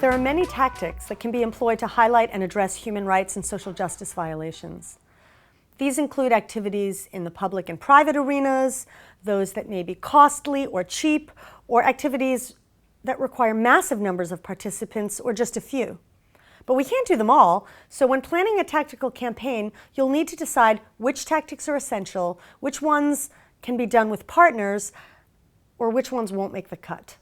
There are many tactics that can be employed to highlight and address human rights and social justice violations. These include activities in the public and private arenas, those that may be costly or cheap, or activities that require massive numbers of participants or just a few. But we can't do them all, so when planning a tactical campaign, you'll need to decide which tactics are essential, which ones can be done with partners, or which ones won't make the cut.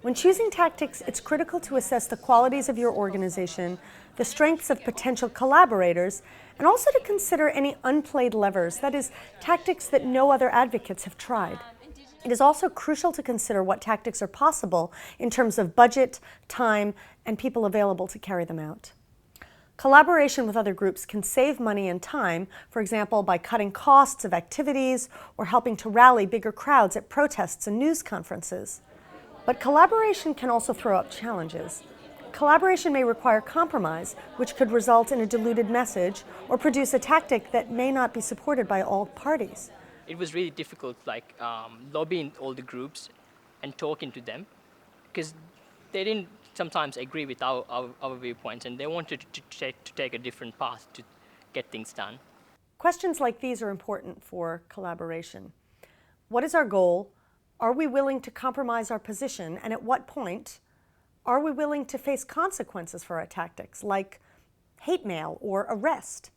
When choosing tactics, it's critical to assess the qualities of your organization, the strengths of potential collaborators, and also to consider any unplayed levers, that is, tactics that no other advocates have tried. It is also crucial to consider what tactics are possible in terms of budget, time, and people available to carry them out. Collaboration with other groups can save money and time, for example, by cutting costs of activities or helping to rally bigger crowds at protests and news conferences. But collaboration can also throw up challenges. Collaboration may require compromise, which could result in a diluted message or produce a tactic that may not be supported by all parties. It was really difficult, lobbying all the groups and talking to them, because they didn't sometimes agree with our viewpoints, and they wanted to take a different path to get things done. Questions like these are important for collaboration. What is our goal? Are we willing to compromise our position? And at what point are we willing to face consequences for our tactics, like hate mail or arrest?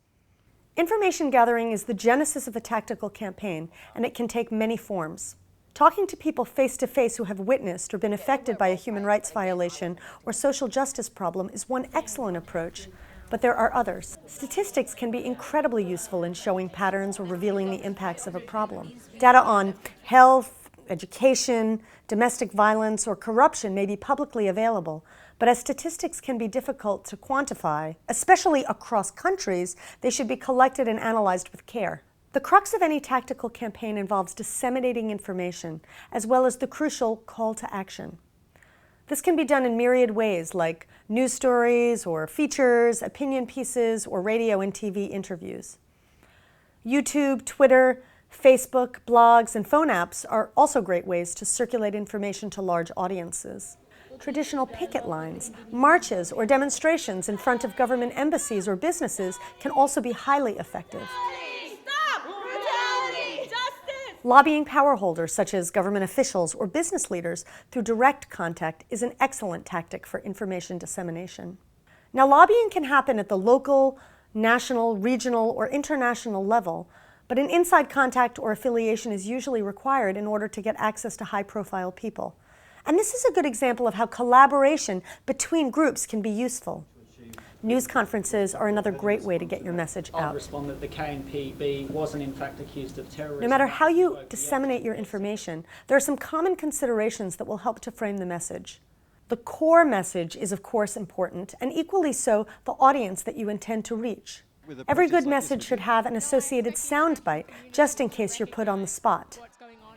Information gathering is the genesis of a tactical campaign, and it can take many forms. Talking to people face-to-face who have witnessed or been affected by a human rights violation or social justice problem is one excellent approach, but there are others. Statistics can be incredibly useful in showing patterns or revealing the impacts of a problem. Data on health, education, domestic violence, or corruption may be publicly available, but as statistics can be difficult to quantify, especially across countries, they should be collected and analyzed with care. The crux of any tactical campaign involves disseminating information, as well as the crucial call to action. This can be done in myriad ways, like news stories or features, opinion pieces, or radio and TV interviews. YouTube, Twitter, Facebook, blogs, and phone apps are also great ways to circulate information to large audiences. Traditional picket lines, marches, or demonstrations in front of government embassies or businesses can also be highly effective. Stop! Brutality! Justice! Lobbying power holders, such as government officials or business leaders, through direct contact is an excellent tactic for information dissemination. Now, lobbying can happen at the local, national, regional, or international level, but an inside contact or affiliation is usually required in order to get access to high-profile people. And this is a good example of how collaboration between groups can be useful. News conferences are another great way to get your message out. I'll respond that the KNPB wasn't in fact accused of terrorism. No matter how you disseminate your information, there are some common considerations that will help to frame the message. The core message is, of course, important, and equally so, the audience that you intend to reach. Every good message should have an associated soundbite, just in case you're put on the spot.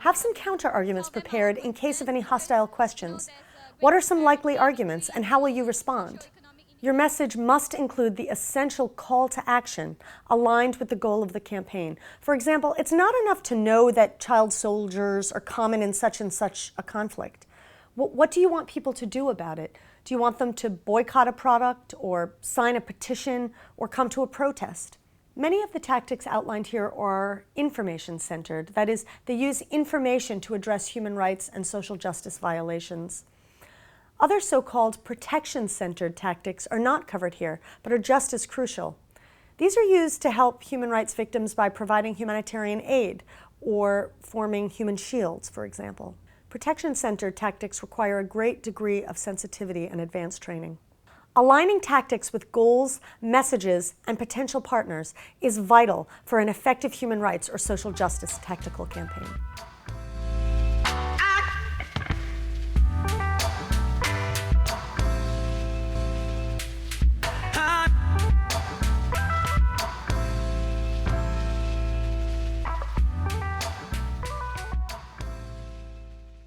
Have some counter-arguments prepared in case of any hostile questions. What are some likely arguments, and how will you respond? Your message must include the essential call to action aligned with the goal of the campaign. For example, it's not enough to know that child soldiers are common in such and such a conflict. What do you want people to do about it? Do you want them to boycott a product, or sign a petition, or come to a protest? Many of the tactics outlined here are information-centered. That is, they use information to address human rights and social justice violations. Other so-called protection-centered tactics are not covered here, but are just as crucial. These are used to help human rights victims by providing humanitarian aid or forming human shields, for example. Protection-centered tactics require a great degree of sensitivity and advanced training. Aligning tactics with goals, messages, and potential partners is vital for an effective human rights or social justice tactical campaign.